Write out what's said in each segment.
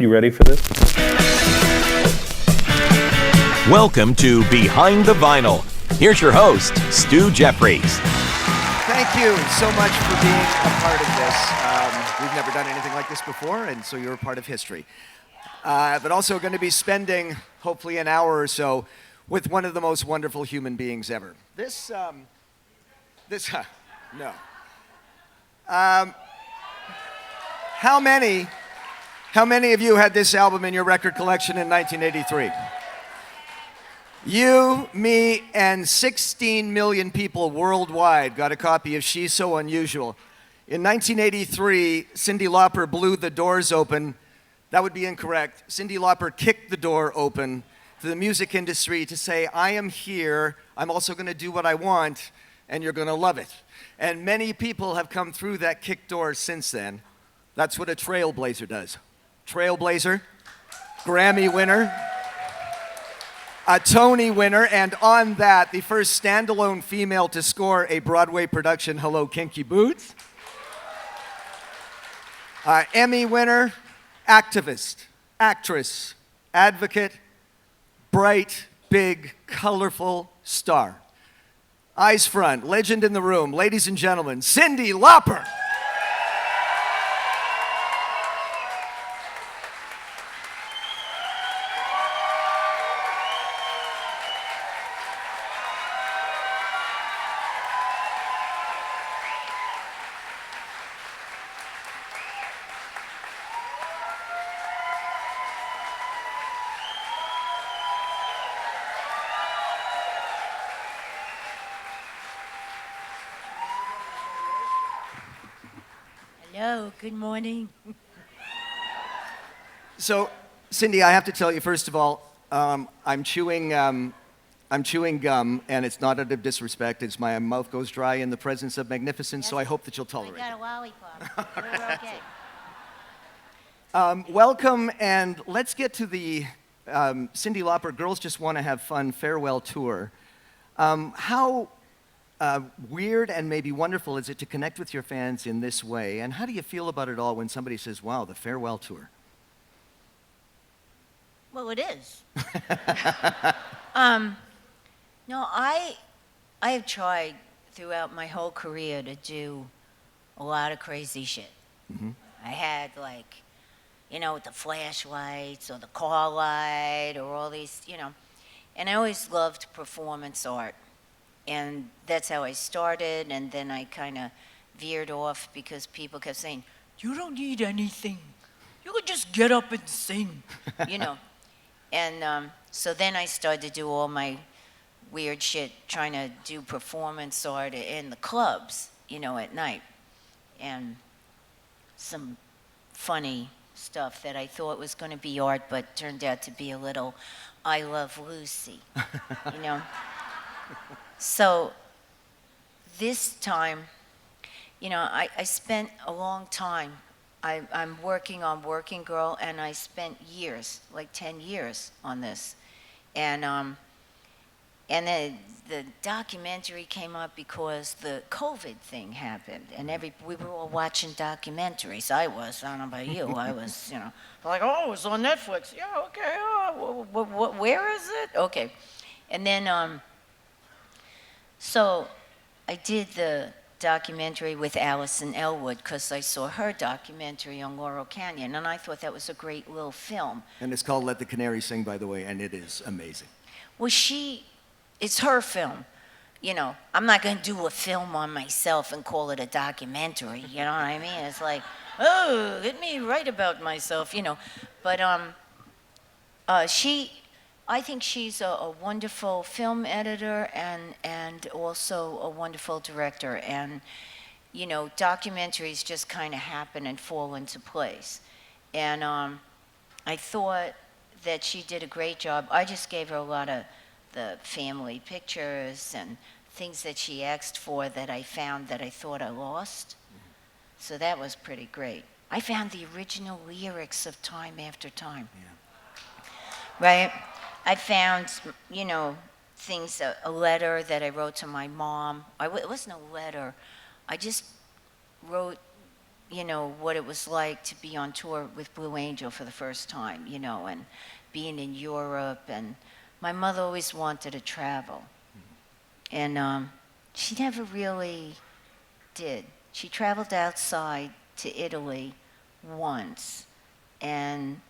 You ready for this? Welcome to Behind the Vinyl. Here's your host, Stu Jeffries. Thank you so much for being a part of this. We've never done anything like this before, and so you're a part of history. But also going to be spending, hopefully, an hour or so with one of the most wonderful human beings ever. No. How many of you had this album in your record collection in 1983? You, me, and 16 million people worldwide got a copy of She's So Unusual. In 1983, Cyndi Lauper blew the doors open. That would be incorrect. Cyndi Lauper kicked the door open to the music industry to say, I am here, I'm also going to do what I want, and you're going to love it. And many people have come through that kick door since then. That's what a trailblazer does. Trailblazer, Grammy winner, a Tony winner, and on that, the first standalone female to score a Broadway production, Hello, Kinky Boots. Emmy winner, activist, actress, advocate, bright, big, colorful star. Eyes front, legend in the room, ladies and gentlemen, Cyndi Lauper. Hello, good morning. So, Cyndi, I have to tell you, first of all, I'm chewing gum, and it's not out of disrespect. It's my mouth goes dry in the presence of magnificence, so I hope that you'll tolerate it. I got a lollipop. We're okay. Welcome, and let's get to the Cyndi Lauper Girls Just Want to Have Fun farewell tour. How weird and maybe wonderful is it to connect with your fans in this way? And how do you feel about it all when somebody says, wow, the farewell tour? Well, it is. No, I have tried throughout my whole career to do a lot of crazy shit. Mm-hmm. I had with the flashlights or the car light or all these, and I always loved performance art. And that's how I started, and then I kind of veered off because people kept saying, you don't need anything. You could just get up and sing, And so then I started to do all my weird shit, trying to do performance art in the clubs, at night. And some funny stuff that I thought was going to be art, but turned out to be a little I Love Lucy, So this time, I spent a long time. I'm working on Working Girl, and I spent years, like 10 years on this. And then the documentary came up because the COVID thing happened, and we were all watching documentaries. I don't know about you, I was, like, oh, it's on Netflix. Yeah, okay, where is it? Okay. And then, so I did the documentary with Allison Elwood because I saw her documentary on Laurel Canyon, and I thought that was a great little film. And it's called Let the Canary Sing, by the way, and it is amazing. Well, it's her film. I'm not going to do a film on myself and call it a documentary, you know what I mean? It's like, oh, let me write about myself, But I think she's a wonderful film editor and also a wonderful director. And, documentaries just kind of happen and fall into place. And I thought that she did a great job. I just gave her a lot of the family pictures and things that she asked for that I found that I thought I lost. So that was pretty great. I found the original lyrics of Time After Time. Yeah. Right? I found, things, a letter that I wrote to my mom. It wasn't a letter. I just wrote what it was like to be on tour with Blue Angel for the first time, and being in Europe. And my mother always wanted to travel. And she never really did. She traveled outside to Italy once. And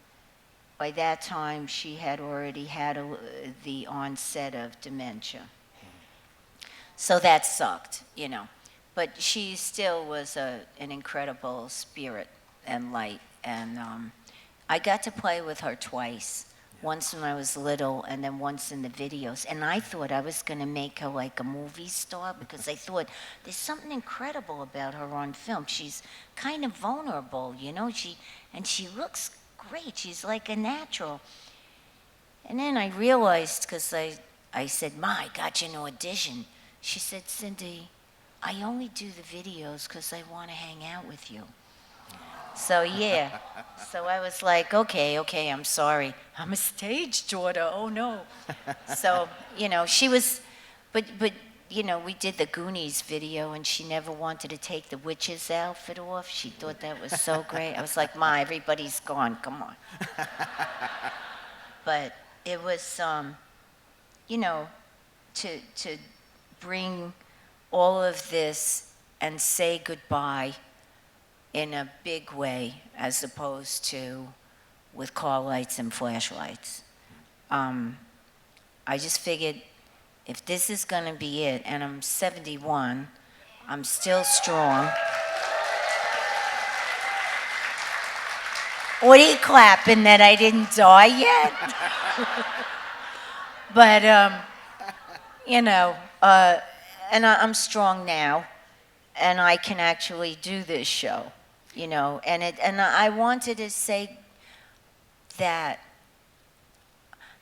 by that time, she had already had the onset of dementia. So that sucked. But she still was an incredible spirit and light. And I got to play with her twice. Once when I was little, and then once in the videos. And I thought I was going to make her like a movie star, because I thought there's something incredible about her on film. She's kind of vulnerable, and she looks great. She's like a natural. And then I realized, because I said, Ma, I got you an audition. She said, Cyndi, I only do the videos because I want to hang out with you. So yeah, so I was like, okay, I'm sorry. I'm a stage daughter, oh no. So, she was, but we did the Goonies video, and she never wanted to take the witch's outfit off. She thought that was so great. I was like, Ma, everybody's gone, come on. But it was, to bring all of this and say goodbye in a big way, as opposed to with car lights and flashlights. I just figured, if this is gonna be it, and I'm 71, I'm still strong. What are you clapping, that I didn't die yet? But, and I'm strong now, and I can actually do this show. And I wanted to say that,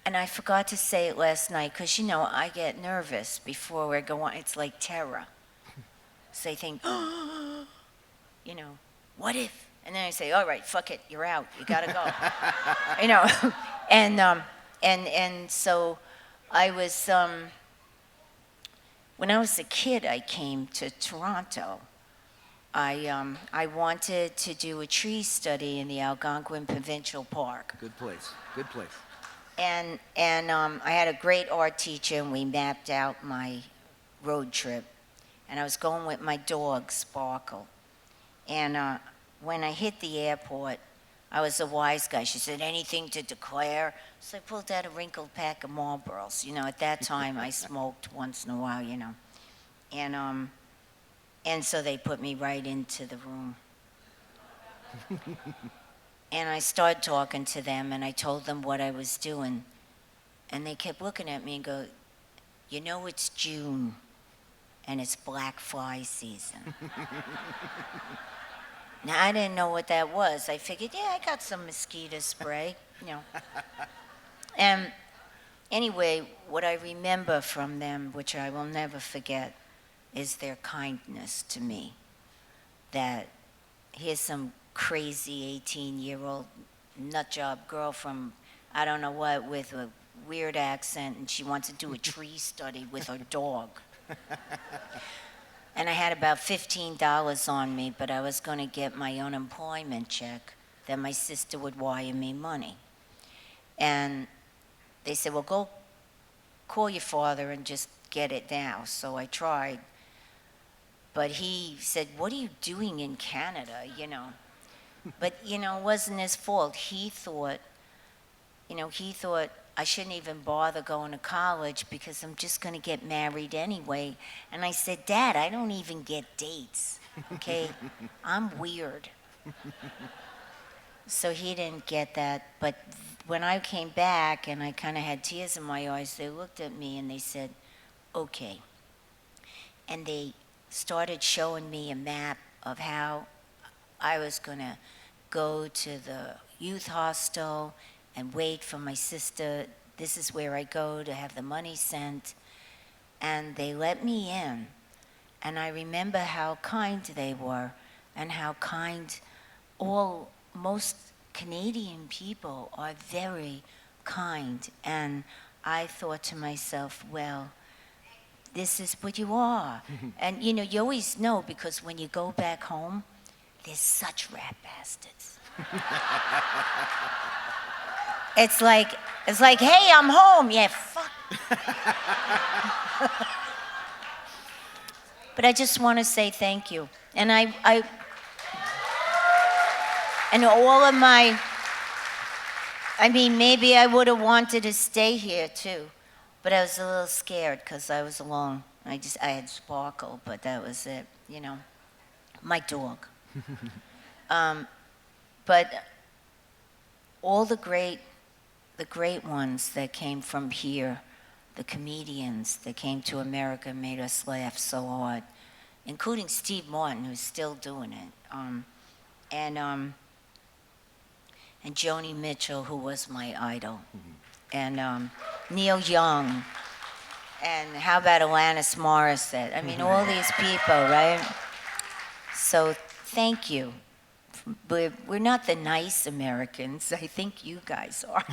and I forgot to say it last night, because I get nervous before we go on. It's like terror. So I think, what if? And then I say, all right, fuck it, you're out, you gotta go. And so I was, when I was a kid, I came to Toronto. I wanted to do a tree study in the Algonquin Provincial Park. Good place, good place. And I had a great art teacher, and we mapped out my road trip. And I was going with my dog, Sparkle. And when I hit the airport, I was a wise guy. She said, anything to declare? So I pulled out a wrinkled pack of Marlboros. At that time, I smoked once in a while, And so they put me right into the room. And I started talking to them, and I told them what I was doing. And they kept looking at me and go, it's June, and it's black fly season. Now, I didn't know what that was. I figured, I got some mosquito spray, And anyway, what I remember from them, which I will never forget, is their kindness to me. That here's some crazy 18-year-old nutjob girl from I don't know what, with a weird accent, and she wants to do a tree study with her dog. And I had about $15 on me, but I was going to get my unemployment check, that my sister would wire me money. And they said, well, go call your father and just get it now. So I tried. But he said, what are you doing in Canada, But, it wasn't his fault. He thought I shouldn't even bother going to college because I'm just going to get married anyway. And I said, Dad, I don't even get dates, okay? I'm weird. So he didn't get that. But when I came back and I kind of had tears in my eyes, they looked at me and they said, okay. And they started showing me a map of how I was going to go to the youth hostel and wait for my sister. This is where I go to have the money sent. And they let me in. And I remember how kind they were, and how kind most Canadian people are, very kind. And I thought to myself, well, this is what you are. And you always know, because when you go back home, they're such rat bastards. It's like, hey, I'm home. Yeah, fuck. But I just want to say thank you. And and all of maybe I would have wanted to stay here too, but I was a little scared because I was alone. I had Sparkle, but that was it, my dog. But all the great ones that came from here, the comedians that came to America and made us laugh so hard, including Steve Martin, who's still doing it, and Joni Mitchell, who was my idol, and Neil Young, and how about Alanis Morissette? I mean, all these people, right? So thank you. We're not the nice Americans. I think you guys are.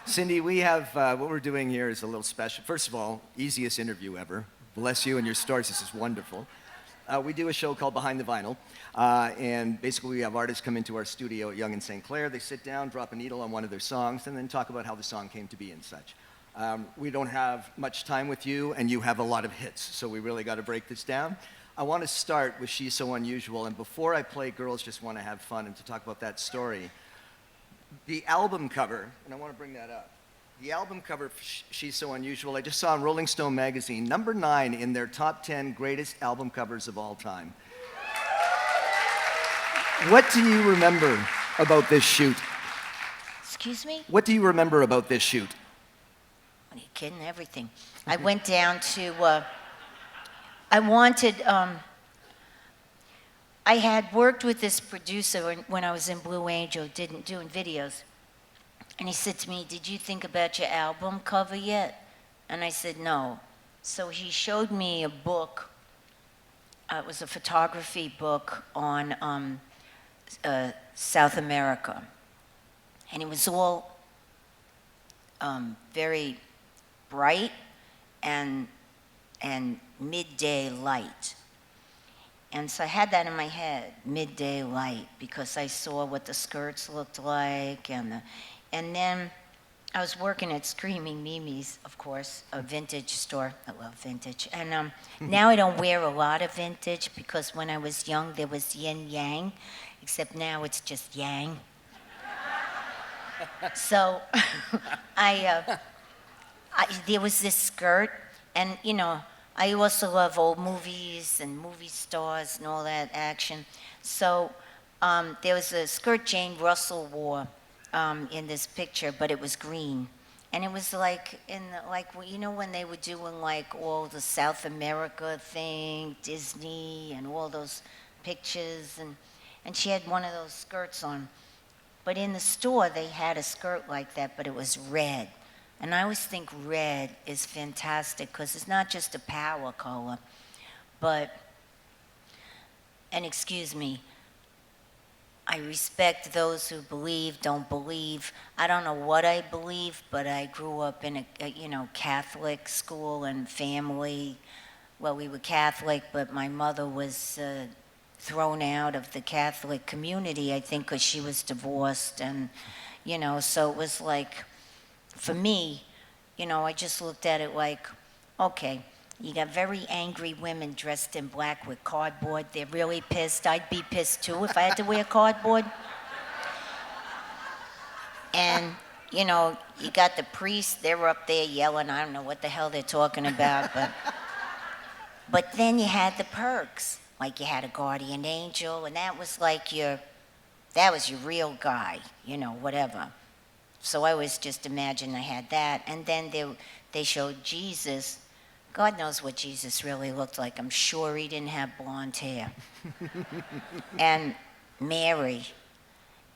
Cyndi, we have, what we're doing here is a little special. First of all, easiest interview ever. Bless you and your stories. This is wonderful. We do a show called Behind the Vinyl, and basically we have artists come into our studio at Yonge and St. Clair. They sit down, drop a needle on one of their songs, and then talk about how the song came to be and such. We don't have much time with you, and you have a lot of hits, so we really got to break this down. I want to start with She's So Unusual, and before I play Girls Just Want to Have Fun and to talk about that story, the album cover, and I want to bring that up. The album cover for She's So Unusual, I just saw in Rolling Stone magazine, number 9 in their top 10 greatest album covers of all time. What do you remember about this shoot? Excuse me? What do you remember about this shoot? Are you kidding? Everything. I went down to, I had worked with this producer when I was in Blue Angel, doing videos. And he said to me, "Did you think about your album cover yet?" And I said, "No." So he showed me a book. It was a photography book on South America. And it was all very bright and midday light. And so I had that in my head, midday light, because I saw what the skirts looked like, and then I was working at Screaming Mimi's, of course, a vintage store. I love vintage. And now I don't wear a lot of vintage because when I was young there was yin yang, except now it's just yang. So there was this skirt, and I also love old movies and movie stars and all that action. So there was a skirt Jane Russell wore in this picture, but it was green. And it was like when they were doing like all the South America thing, Disney and all those pictures, and she had one of those skirts on. But in the store they had a skirt like that, but it was red. And I always think red is fantastic because it's not just a power color, and excuse me, I respect those who believe, don't believe. I don't know what I believe, but I grew up in a Catholic school and family. Well, we were Catholic, but my mother was thrown out of the Catholic community, I think, because she was divorced. And, so it was like, for me, I just looked at it like, okay, you got very angry women dressed in black with cardboard. They're really pissed. I'd be pissed too if I had to wear cardboard. And, you got the priests, they're up there yelling. I don't know what the hell they're talking about. But then you had the perks. Like you had a guardian angel, and that was like your real guy, whatever. So I always just imagined I had that. And then they showed Jesus. God knows what Jesus really looked like. I'm sure he didn't have blonde hair. And Mary.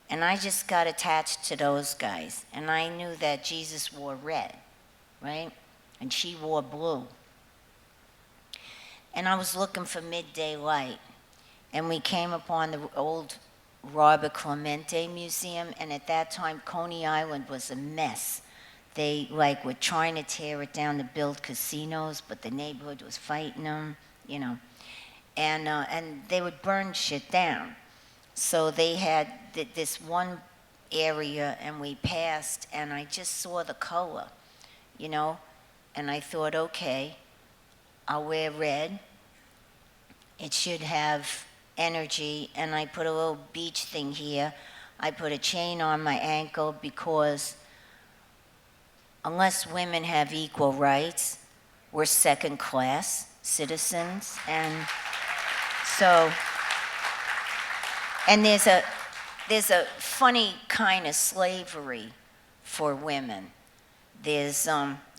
And I just got attached to those guys. And I knew that Jesus wore red, right? And she wore blue. And I was looking for midday light. And we came upon the old Robert Clemente Museum. And at that time, Coney Island was a mess. They were trying to tear it down to build casinos, but the neighborhood was fighting them, and they would burn shit down. So they had this one area, and we passed, and I just saw the color, you know, and I thought, okay, I'll wear red. It should have energy, and I put a little beach thing here. I put a chain on my ankle because unless women have equal rights, we're second-class citizens, and so, and there's a funny kind of slavery for women. There's,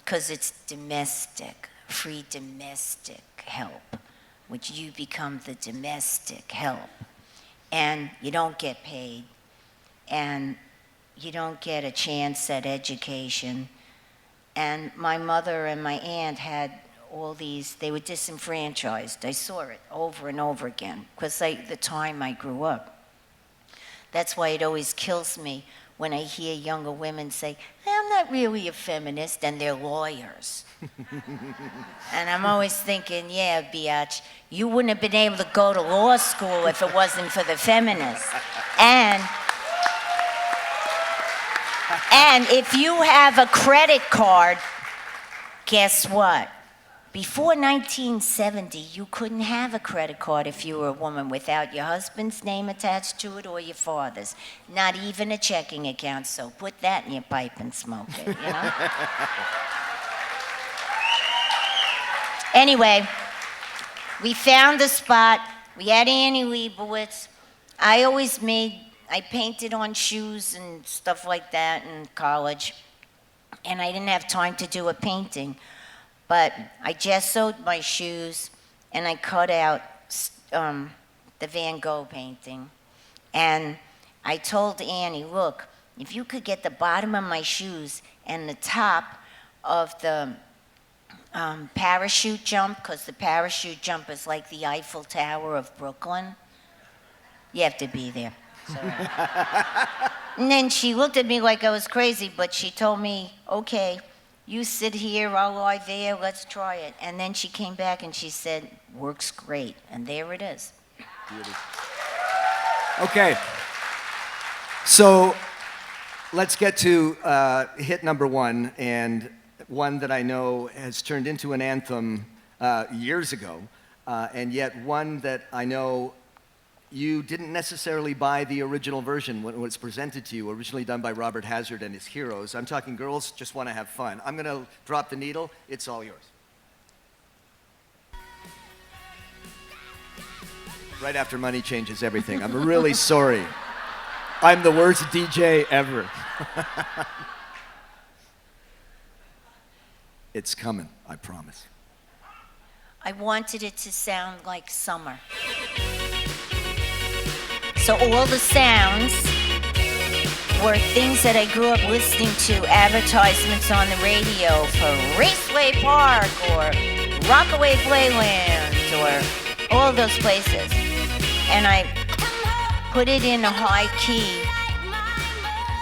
'cause it's domestic, free domestic help, which you become the domestic help, and you don't get paid, and you don't get a chance at education. And my mother and my aunt had all these, they were disenfranchised. I saw it over and over again, because the time I grew up. That's why it always kills me when I hear younger women say, I'm not really a feminist, and they're lawyers. And I'm always thinking, yeah, biatch, you wouldn't have been able to go to law school if it wasn't for the feminists. And if you have a credit card, guess what? Before 1970, you couldn't have a credit card if you were a woman without your husband's name attached to it or your father's. Not even a checking account, so put that in your pipe and smoke it, you know? Anyway, we found the spot. We had Annie Leibovitz. I painted on shoes and stuff like that in college, and I didn't have time to do a painting. But I gessoed my shoes, and I cut out the Van Gogh painting. And I told Annie, look, if you could get the bottom of my shoes and the top of the parachute jump, because the parachute jump is like the Eiffel Tower of Brooklyn, you have to be there. So, and then she looked at me like I was crazy, but she told me, okay, you sit here, I'll lie there, let's try it. And then she came back and she said, works great. And there it is. Okay. So let's get to hit number one, and one that I know has turned into an anthem years ago, and yet one that I know you didn't necessarily buy the original version when it was presented to you, originally done by Robert Hazard and his heroes. I'm talking Girls Just Want to Have Fun. I'm going to drop the needle. It's all yours. Right after money changes everything. I'm really sorry. I'm the worst DJ ever. It's coming, I promise. I wanted it to sound like summer. So all the sounds were things that I grew up listening to, advertisements on the radio for Raceway Park or Rockaway Playland or all those places. And I put it in a high key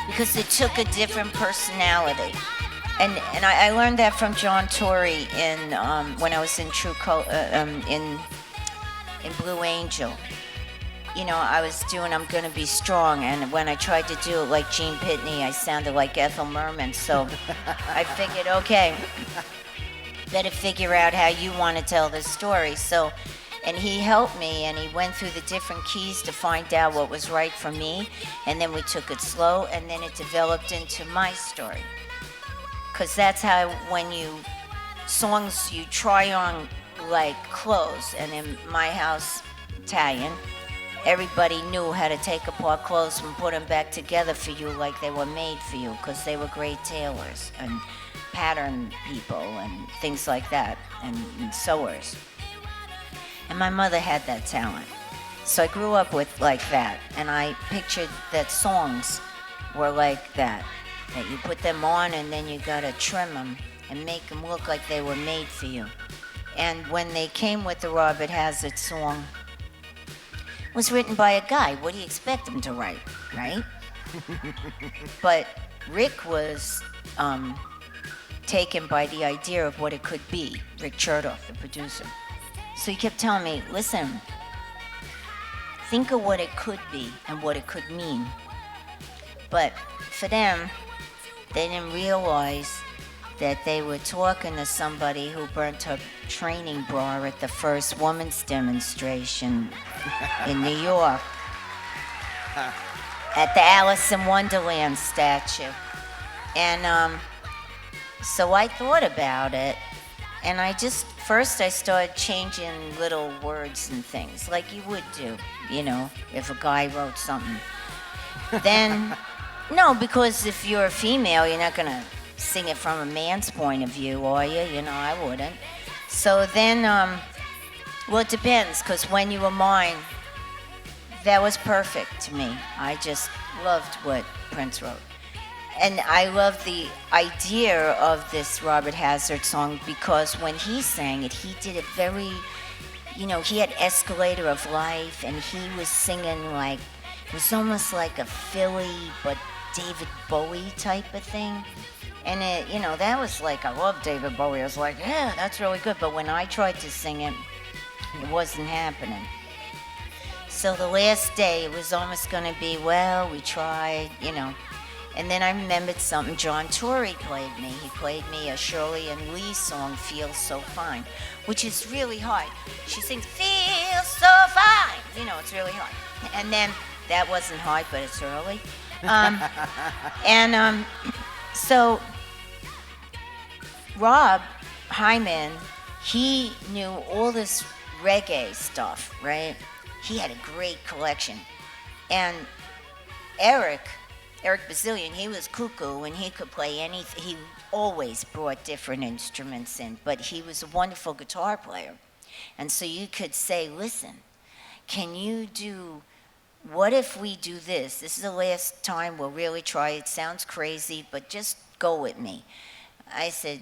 because it took a different personality. And I learned that from John Tory when I was in in Blue Angel. You know, I was doing I'm Gonna Be Strong, and when I tried to do it like Gene Pitney, I sounded like Ethel Merman, so I figured, okay, better figure out how you want to tell this story. So, and he helped me, and he went through the different keys to find out what was right for me, and then we took it slow, and then it developed into my story. Because that's how, when songs you try on like clothes, and in my house, Italian, everybody knew how to take apart clothes and put them back together for you like they were made for you, because they were great tailors and pattern people and things like that, and sewers. And my mother had that talent. So I grew up with like that, and I pictured that songs were like that you put them on and then you gotta trim them and make them look like they were made for you. And when they came with the Robert Hazard song, was written by a guy. What do you expect him to write, right? But Rick was taken by the idea of what it could be, Rick Chertoff, the producer. So he kept telling me, listen, think of what it could be and what it could mean. But for them, they didn't realize that they were talking to somebody who burnt her training bra at the first women's demonstration in New York at the Alice in Wonderland statue. And so I thought about it, and first I started changing little words and things, like you would do, if a guy wrote something. Then, no, because if you're a female, you're not gonna sing it from a man's point of view, are you? I wouldn't. So then, well, it depends, because When You Were Mine, that was perfect to me. I just loved what Prince wrote. And I love the idea of this Robert Hazard song because when he sang it, he did it very, he had Escalator of Life, and he was singing like, it was almost like a Philly, but David Bowie type of thing. And it, that was like, I love David Bowie. I was like, yeah, that's really good. But when I tried to sing it, it wasn't happening. So the last day, it was almost going to be, well, we tried, And then I remembered something John Torrey played me. He played me a Shirley and Lee song, Feel So Fine, which is really hard. She sings, Feel So Fine. It's really hard. And then, that wasn't hard, but it's early. So Rob Hyman, he knew all this reggae stuff, right? He had a great collection. And Eric Bazillion, he was cuckoo and he could play anything. He always brought different instruments in, but he was a wonderful guitar player. And so you could say, listen, what if we do this? This is the last time we'll really try. It sounds crazy, but just go with me. I said,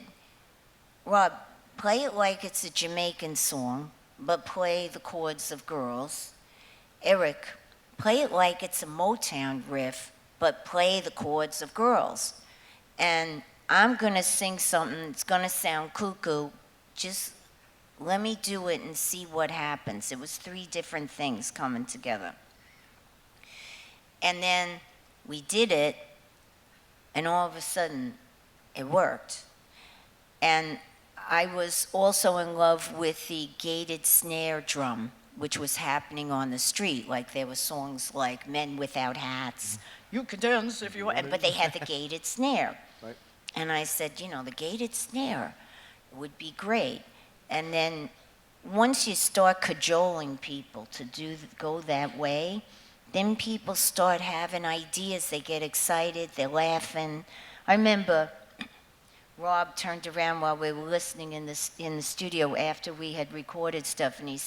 Rob, play it like it's a Jamaican song, but play the chords of girls. Eric, play it like it's a Motown riff, but play the chords of girls. And I'm going to sing something that's going to sound cuckoo. Just let me do it and see what happens. It was 3 different things coming together. And then we did it, and all of a sudden, it worked. And I was also in love with the gated snare drum, which was happening on the street. Like there were songs like Men Without Hats, You Can Dance If You Want, but they had the gated snare. Right. And I said, the gated snare would be great. And then once you start cajoling people to go that way, then people start having ideas. They get excited. They're laughing. I remember Rob turned around while we were listening in the studio after we had recorded stuff, and he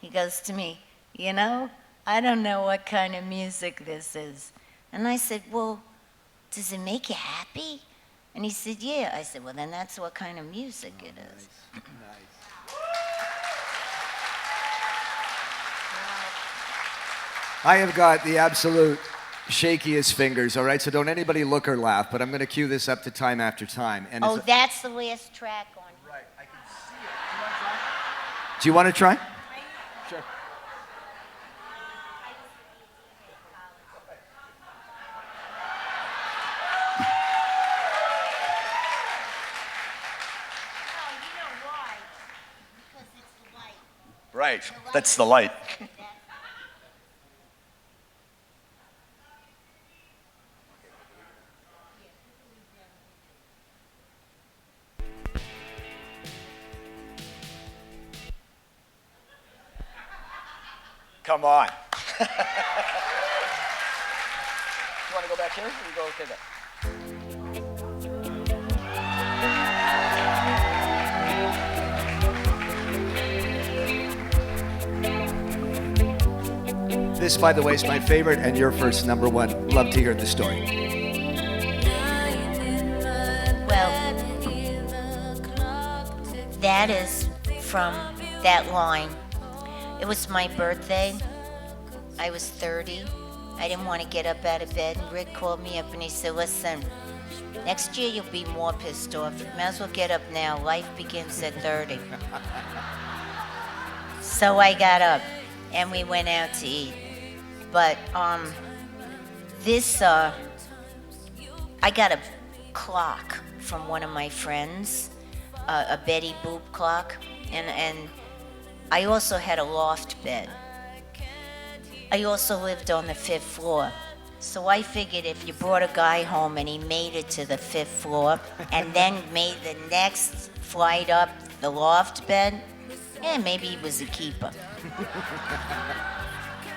goes to me, I don't know what kind of music this is. And I said, well, does it make you happy? And he said, yeah. I said, well, then that's what kind of music it is. Nice. I have got the absolute shakiest fingers, all right? So don't anybody look or laugh, but I'm going to cue this up to time after time. And that's the last track on here. Right, I can see it. Do you want to try? Sure. Right, that's the light. Come on. You want to go back here? Or you go okay there? This, by the way, is my favorite and your first number 1. Love to hear the story. Well, that is from that line. It was my birthday. I was 30. I didn't want to get up out of bed, and Rick called me up and he said, listen, next year you'll be more pissed off. You might as well get up now. Life begins at 30. So I got up and we went out to eat. But this, I got a clock from one of my friends, a Betty Boop clock, and I also had a loft bed. I also lived on the 5th floor. So I figured if you brought a guy home and he made it to the 5th floor and then made the next flight up the loft bed, maybe he was a keeper.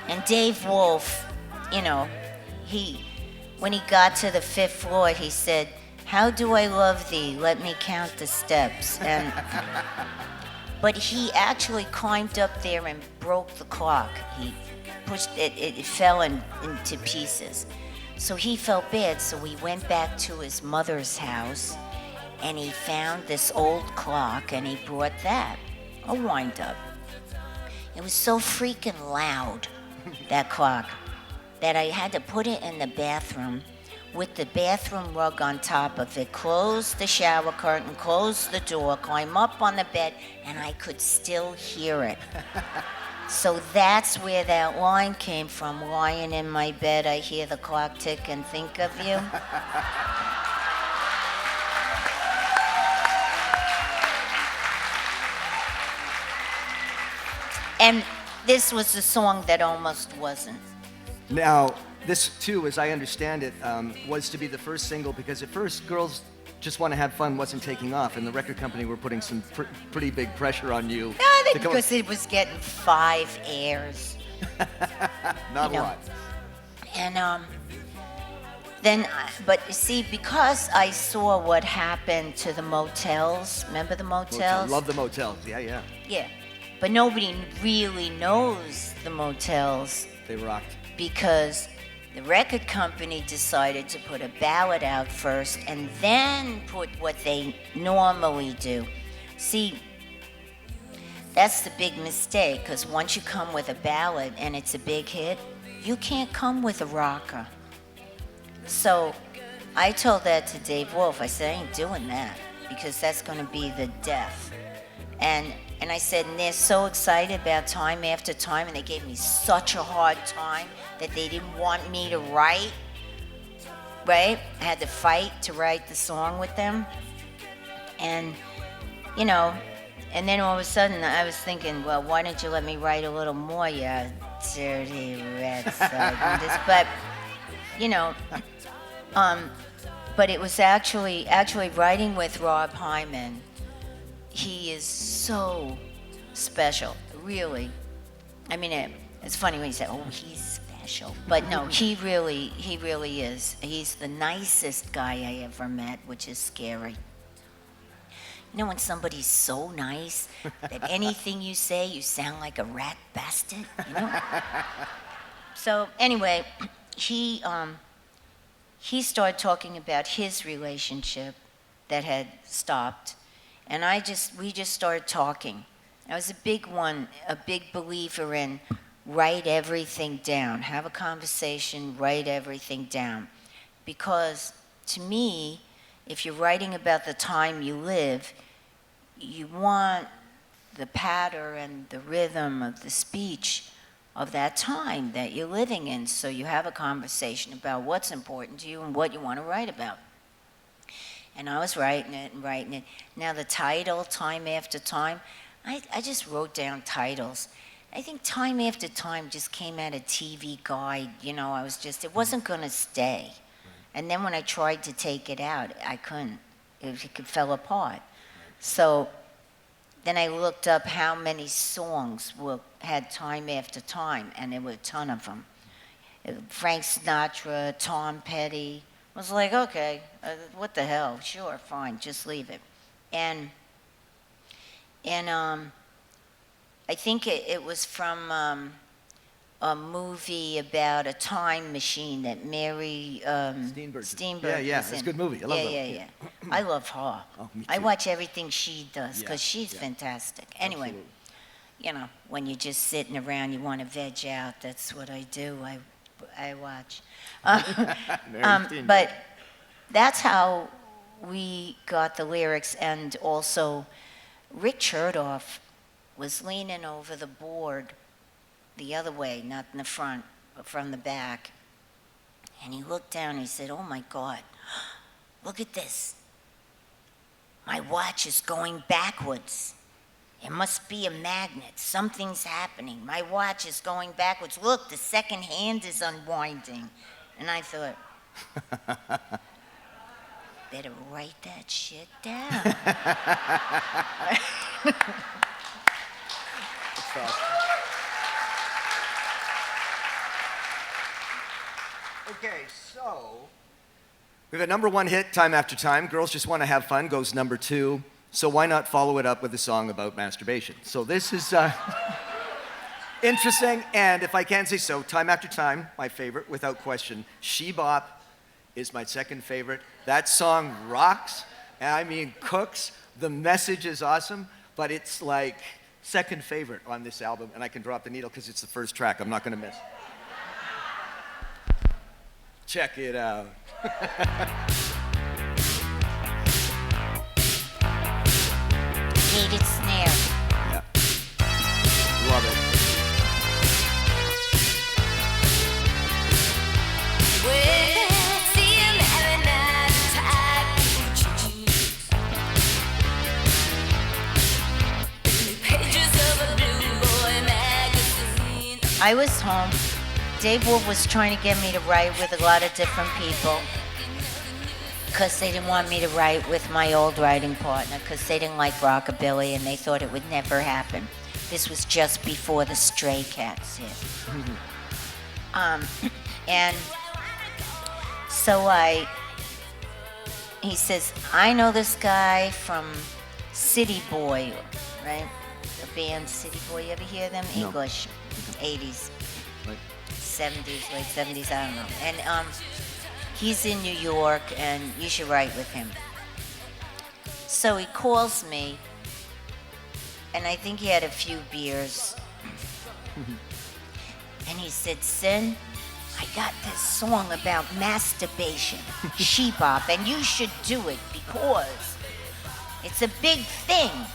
And Dave Wolf, when he got to the 5th floor, he said, "How do I love thee? Let me count the steps." But he actually climbed up there and broke the clock. He pushed it, it fell into pieces. So he felt bad, so he went back to his mother's house and he found this old clock and he brought that, a wind-up. It was so freaking loud, that clock, that I had to put it in the bathroom with the bathroom rug on top of it, close the shower curtain, close the door, climb up on the bed, and I could still hear it. So that's where that line came from. Lying in my bed, I hear the clock tick and think of you. And this was a song that almost wasn't. Now, this too, as I understand it, was to be the first single because at first Girls Just Want to Have Fun wasn't taking off, and the record company were putting some pretty big pressure on you. I think because it was getting 5 airs. Not a lot. And but you see, because I saw what happened to the motels, remember the motels? Love the motels, yeah. Yeah, but nobody really knows the motels. They rocked. Because the record company decided to put a ballad out first and then put what they normally do. See, that's the big mistake, because once you come with a ballad and it's a big hit, you can't come with a rocker. So I told that to Dave Wolf. I said, I ain't doing that, because that's going to be the death. And I said, and they're so excited about Time After Time, and they gave me such a hard time that they didn't want me to write, right? I had to fight to write the song with them. And, and then all of a sudden I was thinking, well, why don't you let me write a little more, you dirty rat but, but it was actually writing with Rob Hyman. He is so special, really. I mean, it's funny when you say, "Oh, he's special," but no, he really is. He's the nicest guy I ever met, which is scary. When somebody's so nice that anything you say, you sound like a rat bastard, So anyway, he started talking about his relationship that had stopped. And we just started talking. I was a big believer in write everything down. Have a conversation, write everything down. Because to me, if you're writing about the time you live, you want the patter and the rhythm of the speech of that time that you're living in. So you have a conversation about what's important to you and what you want to write about. And I was writing it. Now the title, Time After Time, I just wrote down titles. I think Time After Time just came out of TV Guide. It wasn't going to stay. And then when I tried to take it out, I couldn't. It fell apart. So then I looked up how many songs had Time After Time, and there were a ton of them. Frank Sinatra, Tom Petty. I was like, okay, what the hell? Sure, fine, just leave it. And I think it was from a movie about a time machine that Mary Steenburgen. Yeah, it's a good movie. I love that. Yeah. I love her. Oh, me too. I watch everything she does because she's yeah. fantastic. Anyway, Absolutely. when you're just sitting around, you want to veg out. That's what I do. I watch. But that's how we got the lyrics, and also Rick Chertoff was leaning over the board the other way, not in the front, but from the back. And he looked down and he said, "Oh my God, look at this. My watch is going backwards. It must be a magnet. Something's happening. My watch is going backwards. Look, the second hand is unwinding." And I thought, better write that shit down. Okay, so we have a #1 hit, Time After Time. Girls Just Want to Have Fun goes #2. So why not follow it up with a song about masturbation? So this is interesting, and if I can say so, Time After Time, my favorite, without question. She Bop is my second favorite. That song rocks, and I mean cooks. The message is awesome, but it's like second favorite on this album, and I can drop the needle because it's the first track. I'm not going to miss. Check it out. Gated snare. Yeah. Love it. I was home. Dave Wolf was trying to get me to write with a lot of different people because they didn't want me to write with my old writing partner because they didn't like rockabilly and they thought it would never happen. This was just before the Stray Cats hit. And so he says, "I know this guy from City Boy," right? The band City Boy, you ever hear them? No. English, 80s. Like, 70s, late 70s, I don't know. And he's in New York, and you should write with him. So he calls me, and I think he had a few beers. And he said, "Sin, I got this song about masturbation, She Bop, and you should do it because it's a big thing.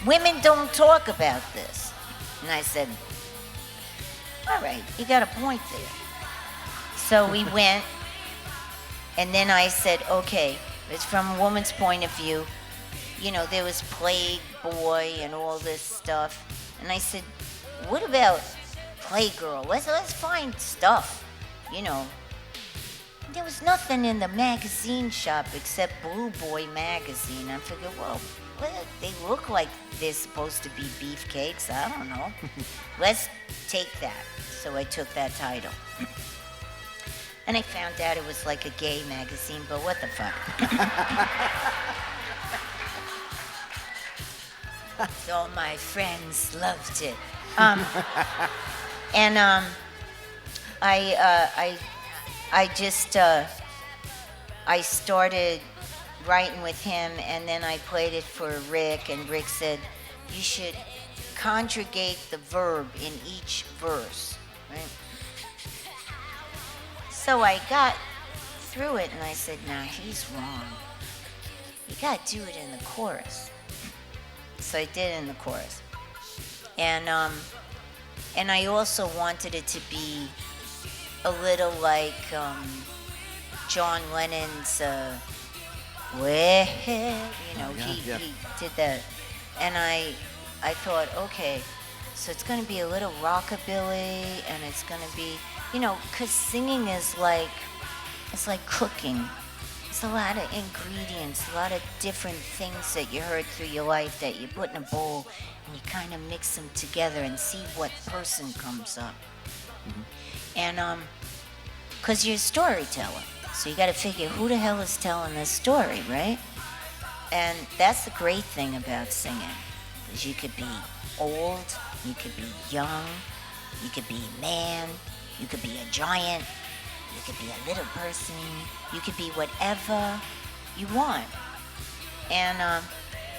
Women don't talk about this." And I said, "All right, you got a point there." So we went, and then I said, "Okay, it's from a woman's point of view. You know, there was Plague Boy and all this stuff." And I said, "What about Playgirl? Let's find stuff, you know." There was nothing in the magazine shop except Blue Boy magazine. I figured, well, they look like they're supposed to be beefcakes. I don't know. Let's take that. So I took that title. And I found out it was like a gay magazine, but what the fuck? So my friends loved it. I started writing with him, and then I played it for Rick, and Rick said, "You should conjugate the verb in each verse," right? So I got through it, and I said, "Nah, he's wrong. You gotta do it in the chorus." So I did it in the chorus. And I also wanted it to be a little like John Lennon's "Way," you know, he did that. And I thought, okay, so it's going to be a little rockabilly, and it's going to be, you know, because singing is like, it's like cooking. It's a lot of ingredients, a lot of different things that you heard through your life that you put in a bowl, and you kind of mix them together and see what person comes up. Mm-hmm. And because you're a storyteller, so you got to figure who the hell is telling this story, right? And that's the great thing about singing, is you could be old, you could be young, you could be a man, you could be a giant, you could be a little person, you could be whatever you want. And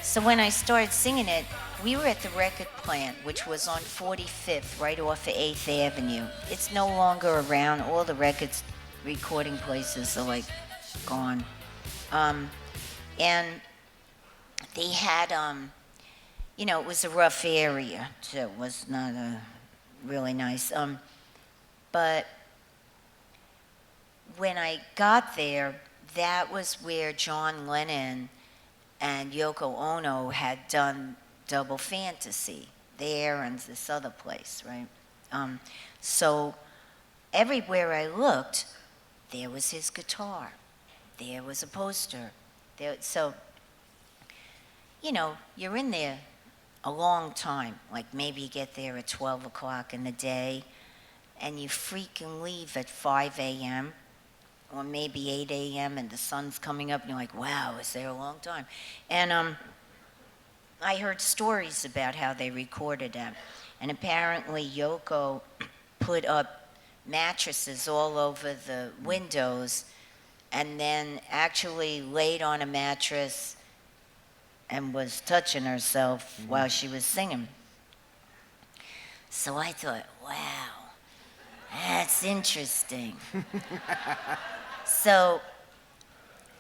so when I started singing it, we were at the record plant, which was on 45th, right off of 8th Avenue. It's no longer around. All the records recording places are like gone. And they had, it was a rough area, so it was not really nice. But when I got there, that was where John Lennon and Yoko Ono had done Double Fantasy, there and this other place, right? So everywhere I looked, there was his guitar. There was a poster. So, you're in there a long time. Like maybe you get there at 12 o'clock in the day, and you freaking leave at 5 a.m., or maybe 8 a.m., and the sun's coming up, and you're like, wow, is there a long time? And I heard stories about how they recorded them. And apparently Yoko put up mattresses all over the windows and then actually laid on a mattress and was touching herself while she was singing. So I thought, wow, that's interesting. So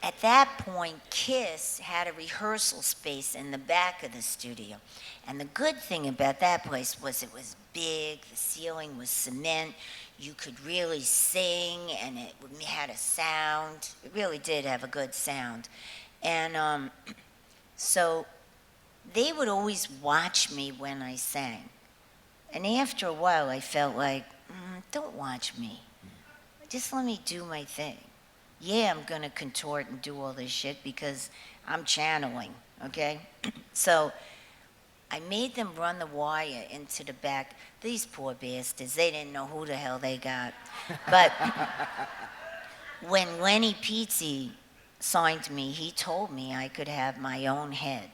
at that point, Kiss had a rehearsal space in the back of the studio. And the good thing about that place was it was big, the ceiling was cement, you could really sing, and it had a sound. It really did have a good sound. And so they would always watch me when I sang. And after a while, I felt like, don't watch me. Just let me do my thing. Yeah, I'm going to contort and do all this shit because I'm channeling, okay? So I made them run the wire into the back. These poor bastards, they didn't know who the hell they got. But when Lenny Pizzi signed me, he told me I could have my own head,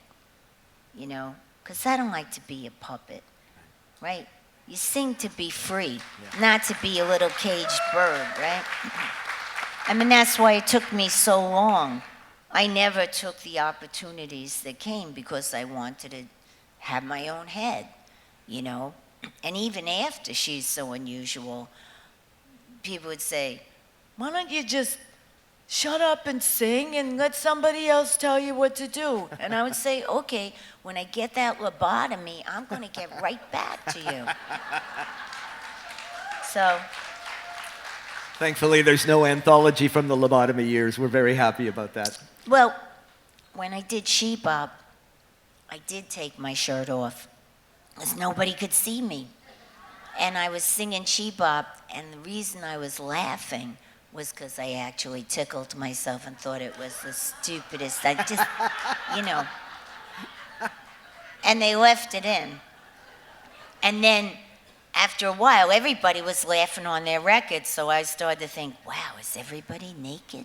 because I don't like to be a puppet, right? You sing to be free, not to be a little caged bird, right? I mean, that's why it took me so long. I never took the opportunities that came because I wanted to have my own head, And even after She's So Unusual, people would say, why don't you just shut up and sing and let somebody else tell you what to do? And I would say, okay, when I get that lobotomy, I'm going to get right back to you. So... Thankfully, there's no anthology from the lobotomy years. We're very happy about that. Well, when I did She Bop, I did take my shirt off because nobody could see me. And I was singing She Bop, and the reason I was laughing was because I actually tickled myself and thought it was the stupidest. I just, And they left it in. And then after a while, everybody was laughing on their records, so I started to think, wow, is everybody naked?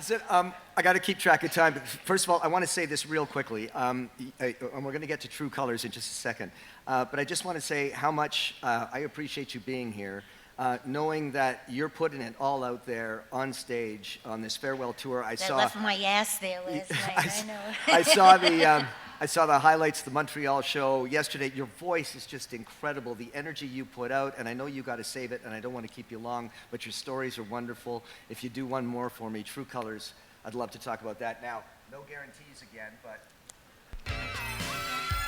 So, I got to keep track of time. First of all, I want to say this real quickly, and we're going to get to True Colors in just a second. But I just want to say how much I appreciate you being here, knowing that you're putting it all out there on stage on this farewell tour. I left my ass there last night, I know. I saw the highlights of the Montreal show yesterday. Your voice is just incredible, the energy you put out, and I know you got to save it, and I don't want to keep you long, but your stories are wonderful. If you do one more for me, True Colors, I'd love to talk about that. Now, no guarantees again, but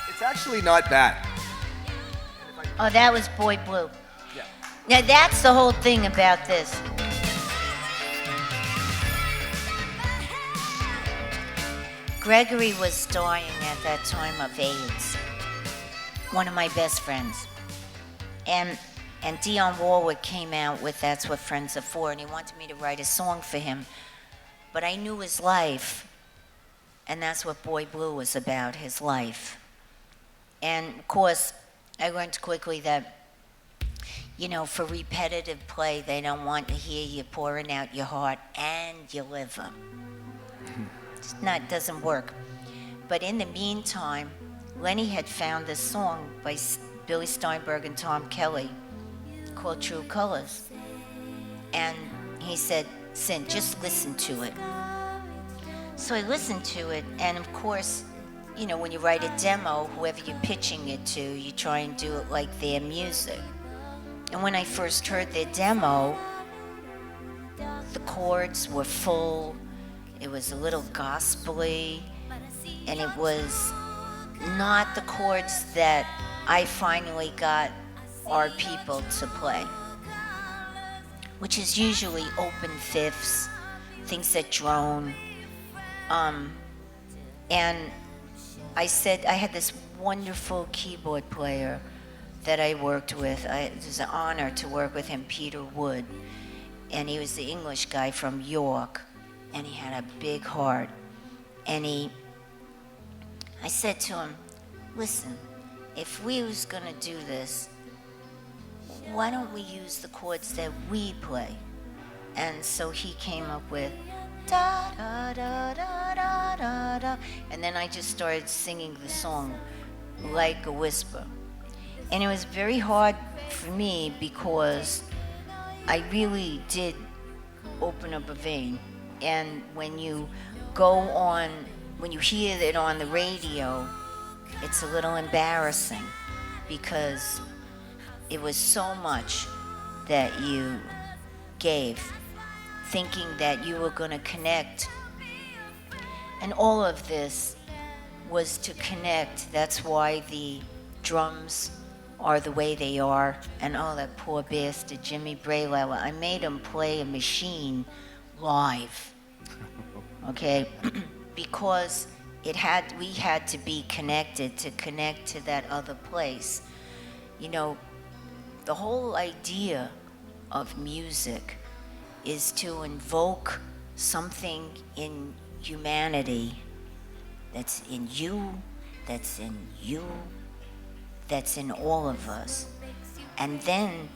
it's actually not bad. Oh, that was Boy Blue. Yeah. Now, that's the whole thing about this. Gregory was dying at that time of AIDS, one of my best friends. And Dionne Warwick came out with That's What Friends Are For, and he wanted me to write a song for him. But I knew his life, and that's what Boy Blue was about, his life. And of course, I learned quickly that, for repetitive play, they don't want to hear you pouring out your heart and your liver. It doesn't work. But in the meantime, Lenny had found this song by Billy Steinberg and Tom Kelly called True Colors. And he said, Cynd, just listen to it. So I listened to it, and of course, when you write a demo, whoever you're pitching it to, you try and do it like their music. And when I first heard their demo, the chords were full. It was a little gospel-y, and it was not the chords that I finally got our people to play, which is usually open fifths, things that drone. And I said, I had this wonderful keyboard player that I worked with. It was an honor to work with him, Peter Wood. And he was the English guy from York, and he had a big heart. And I said to him, listen, if we was gonna do this, why don't we use the chords that we play? And so he came up with da da da da da da da, and then I just started singing the song like a whisper. And it was very hard for me because I really did open up a vein. And when you hear it on the radio, it's a little embarrassing because it was so much that you gave, thinking that you were going to connect. And all of this was to connect. That's why the drums are the way they are. And oh, that poor bastard, Jimmy Braylow, I made him play a machine live, okay? Because we had to be connected to connect to that other place. You know, the whole idea of music is to invoke something in humanity that's in you, that's in you, that's in all of us. And then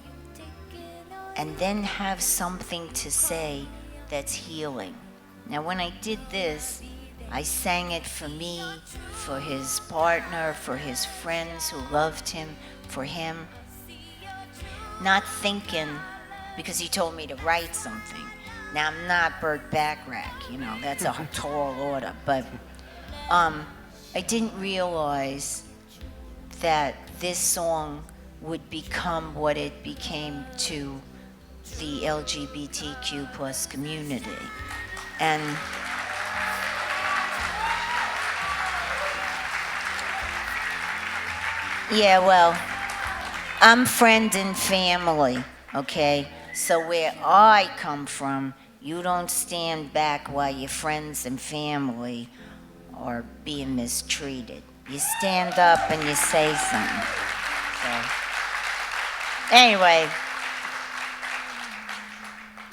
have something to say that's healing. Now, when I did this, I sang it for me, for his partner, for his friends who loved him, for him. Not thinking, because he told me to write something. Now, I'm not Burt Bacharach, you know, that's a tall order, but I didn't realize that this song would become what it became to the LGBTQ plus community. And yeah, well, I'm friend and family, okay? So where I come from, you don't stand back while your friends and family are being mistreated. You stand up and you say something. So, anyway,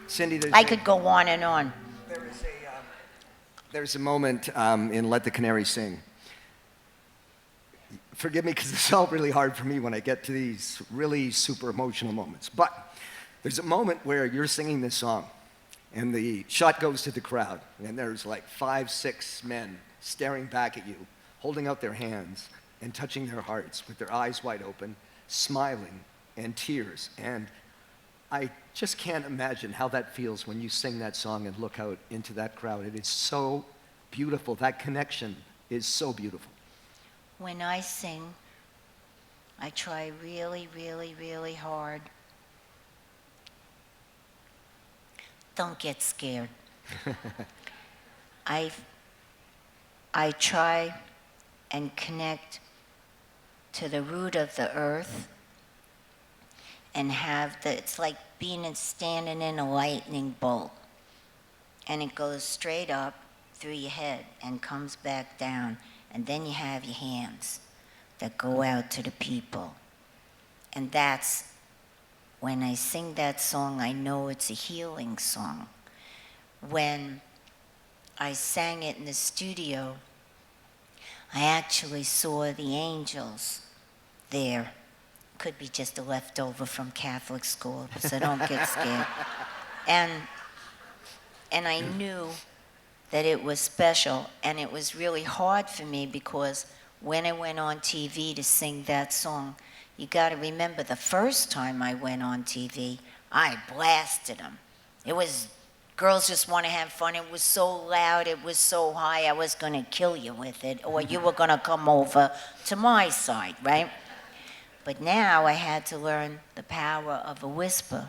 Cyndi, I could go on and on. There's a moment in Let the Canary Sing. Forgive me, because it's all really hard for me when I get to these really super emotional moments. But there's a moment where you're singing this song, and the shot goes to the crowd, and there's like 5, 6 men staring back at you, holding out their hands and touching their hearts with their eyes wide open, smiling, and tears. And I just can't imagine how that feels when you sing that song and look out into that crowd. It is so beautiful. That connection is so beautiful. When I sing, I try really, really, really hard. Don't get scared. I try and connect to the root of the earth and it's like standing in a lightning bolt. And it goes straight up through your head and comes back down. And then you have your hands that go out to the people. And that's when I sing that song, I know it's a healing song. When I sang it in the studio, I actually saw the angels there. Could be just a leftover from Catholic school, so don't get scared. And I knew that it was special, and it was really hard for me because when I went on TV to sing that song, you gotta remember the first time I went on TV, I blasted them. It was, girls just wanna have fun, it was so loud, it was so high, I was gonna kill you with it, or you were gonna come over to my side, right? But now I had to learn the power of a whisper.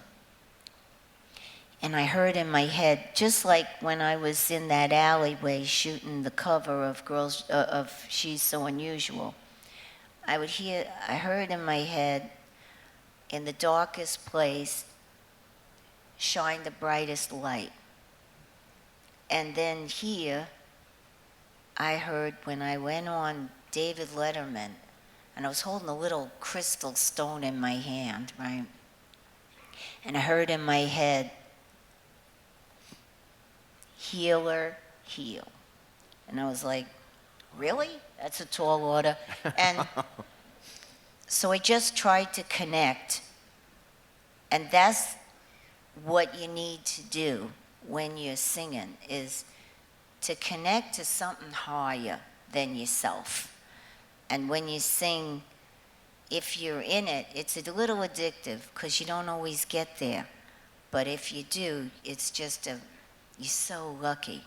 And And I heard in my head, just like when I was in that alleyway shooting the cover of of She's So Unusual, I heard in my head, in the darkest place, shine the brightest light. And then here, I heard when I went on David Letterman, and I was holding a little crystal stone in my hand, right? And I heard in my head, healer, heal. And I was like, really? That's a tall order. And so I just tried to connect. And that's what you need to do when you're singing, is to connect to something higher than yourself. And when you sing, if you're in it, it's a little addictive because you don't always get there. But if you do, it's just you're so lucky.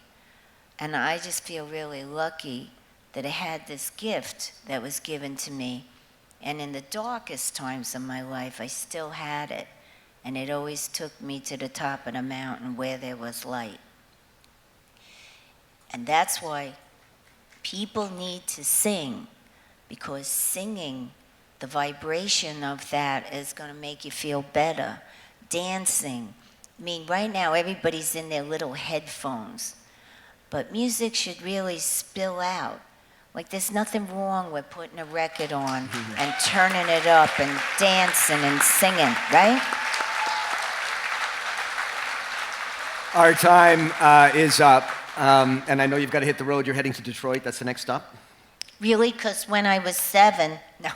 And I just feel really lucky that I had this gift that was given to me. And in the darkest times of my life, I still had it. And it always took me to the top of the mountain where there was light. And that's why people need to sing, because singing, the vibration of that is going to make you feel better. Dancing. I mean, right now everybody's in their little headphones, but music should really spill out. Like there's nothing wrong with putting a record on and turning it up and dancing and singing, right? Our time is up, and I know you've got to hit the road. You're heading to Detroit. That's the next stop. Really? Because when I was 7, no.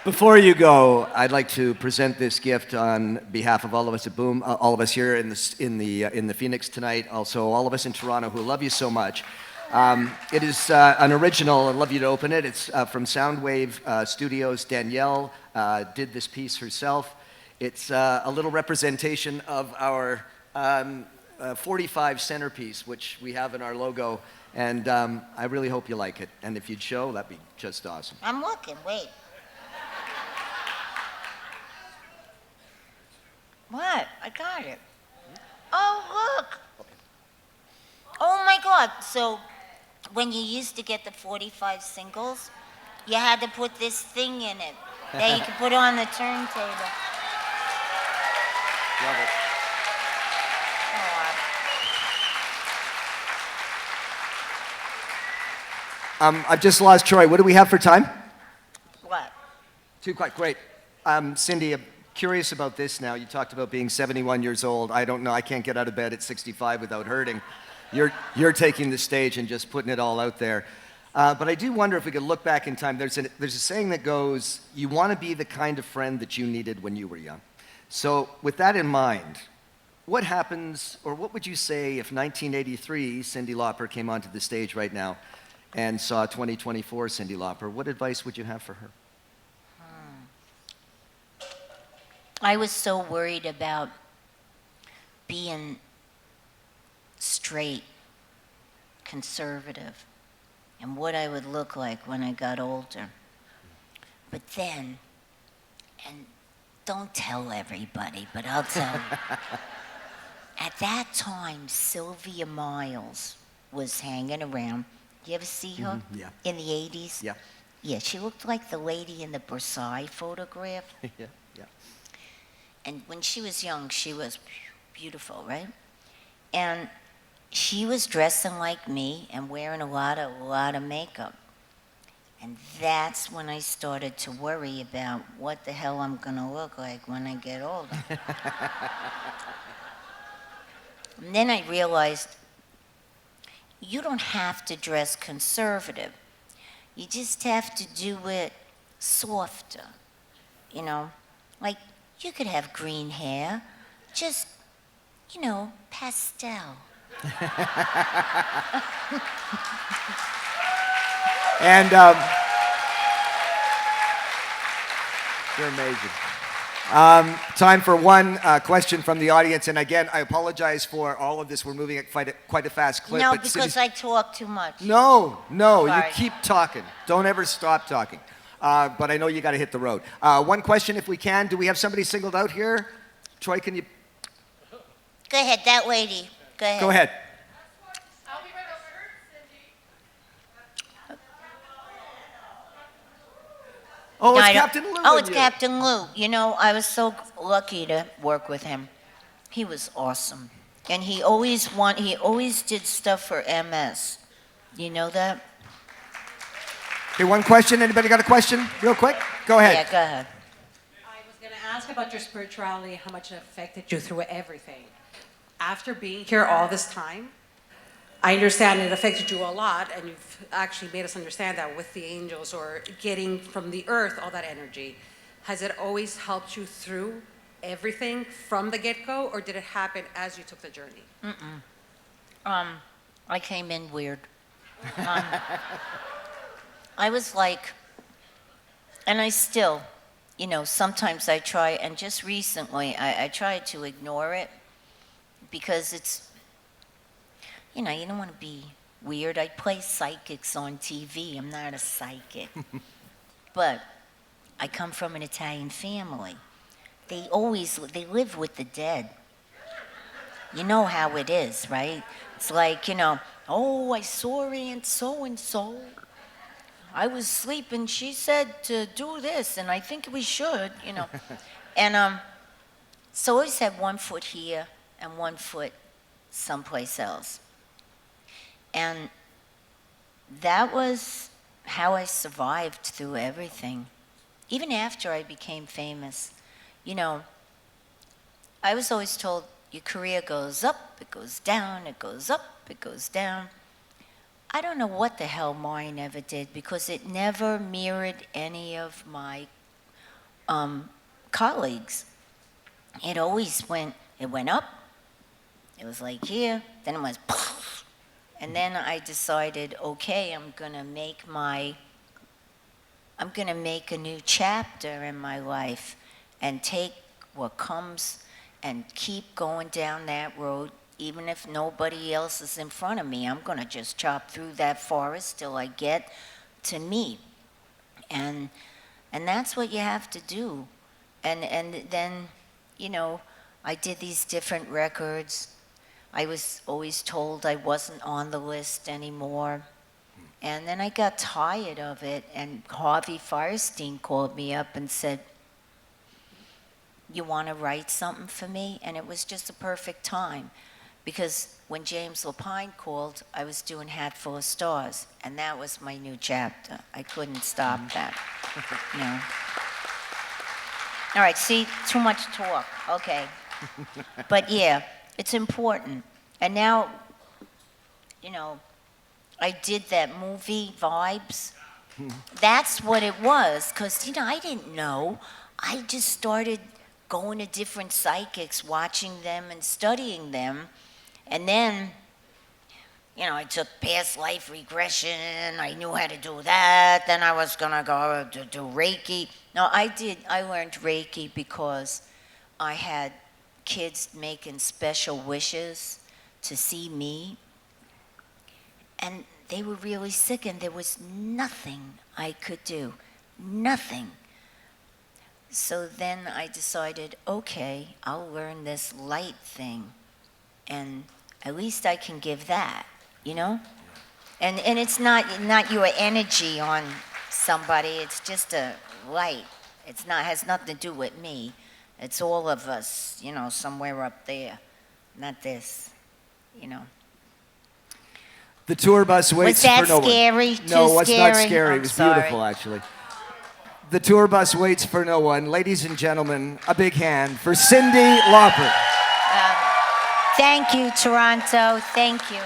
Before you go, I'd like to present this gift on behalf of all of us at Boom, all of us here in the Phoenix tonight, also all of us in Toronto who love you so much. It is an original. I'd love you to open it. It's from Soundwave Studios. Danielle did this piece herself. It's a little representation of our 45 centerpiece, which we have in our logo, and I really hope you like it. And if you'd show, that'd be just awesome. I'm looking, wait. What? I got it. Oh, look. Oh my God. So when you used to get the 45 singles, you had to put this thing in it that you could put on the turntable. Love it. I've just lost Troy. What do we have for time? What? 2 o'clock. Great. Cyndi, I'm curious about this now. You talked about being 71 years old. I don't know. I can't get out of bed at 65 without hurting. You're taking the stage and just putting it all out there. But I do wonder if we could look back in time. There's a saying that goes, you want to be the kind of friend that you needed when you were young. So with that in mind, what happens, or what would you say if 1983 Cyndi Lauper came onto the stage right now and saw 2024 Cyndi Lauper? What advice would you have for her? I was so worried about being straight, conservative, and what I would look like when I got older. But then, and don't tell everybody, but I'll tell you. At that time, Sylvia Miles was hanging around. You ever see her? Yeah. In the 80s? Yeah. Yeah, she looked like the lady in the Versailles photograph. Yeah. And when she was young, she was beautiful, right? And she was dressing like me and wearing a lot of makeup. And that's when I started to worry about what the hell I'm gonna look like when I get older. And then I realized you don't have to dress conservative. You just have to do it softer, you know? Like, you could have green hair, just, you know, pastel. And you're amazing. Time for one question from the audience. And again, I apologize for all of this. We're moving at quite a fast clip. No, but because I talk too much. No, you Sorry. keep talking. Don't ever stop talking. but I know you got to hit the road. One question, if we can. Do we have somebody singled out here? Troy, can you? Go ahead, that lady. Go ahead. Go ahead. I'll be right over, Cindy. Oh, No, it's I don't- Captain Lou. Oh, in it's you. Captain Lou. You know, I was so lucky to work with him. He was awesome. And he always did stuff for MS. You know that? Okay, one question. Anybody got a question? Real quick. Go ahead. Yeah, go ahead. I was going to ask about your spirituality, how much it affected you through everything. After being here all this time, I understand it affected you a lot, and you've actually made us understand that with the angels or getting from the earth all that energy. Has it always helped you through everything from the get-go, or did it happen as you took the journey? I came in weird. I was like, and I still, you know, sometimes I try, and just recently I tried to ignore it because it's, you know, you don't want to be weird. I play psychics on TV. I'm not a psychic. But I come from an Italian family. They live with the dead. You know how it is, right? It's like, you know, oh, I saw Aunt so-and-so. I was sleeping. She said to do this, and I think we should, you know. And so I always had one foot here and one foot someplace else. And that was how I survived through everything. Even after I became famous, you know, I was always told, your career goes up, it goes down, it goes up, it goes down. I don't know what the hell mine ever did because it never mirrored any of my colleagues. It always went up, it was like here, then it was poof. And then I decided, okay, I'm gonna make a new chapter in my life and take what comes and keep going down that road. Even if nobody else is in front of me, I'm going to just chop through that forest till I get to me. And that's what you have to do. And then, you know, I did these different records. I was always told I wasn't on the list anymore. And then I got tired of it, and Harvey Fierstein called me up and said, you want to write something for me? And it was just a perfect time. Because when James Lapine called, I was doing Hat Full of Stars, and that was my new chapter. I couldn't stop that. No. All right, see, too much talk. Okay. But yeah, it's important. And now, you know, I did that movie, Vibes. That's what it was, because, you know, I didn't know. I just started going to different psychics, watching them and studying them. And then, you know, I took past life regression. I knew how to do that. Then I was going to go to do Reiki. No, I learned Reiki because I had kids making special wishes to see me. And they were really sick, and there was nothing I could do. Nothing. So then I decided, okay, I'll learn this light thing. And at least I can give that, you know? And it's not your energy on somebody, it's just a light. Has nothing to do with me. It's all of us, you know, somewhere up there. Not this, you know. The tour bus waits for no one. Was that scary? No, Too it's not scary? scary. I'm It was sorry. beautiful, actually. The tour bus waits for no one. Ladies and gentlemen, a big hand for Cyndi Lauper. Thank you, Toronto. Thank you.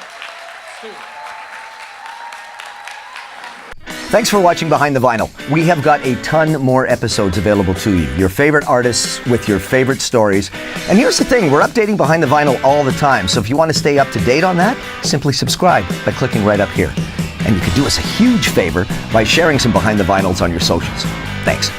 Thanks for watching Behind the Vinyl. We have got a ton more episodes available to you. Your favorite artists with your favorite stories. And here's the thing, we're updating Behind the Vinyl all the time. So if you want to stay up to date on that, simply subscribe by clicking right up here. And you can do us a huge favor by sharing some Behind the Vinyls on your socials. Thanks.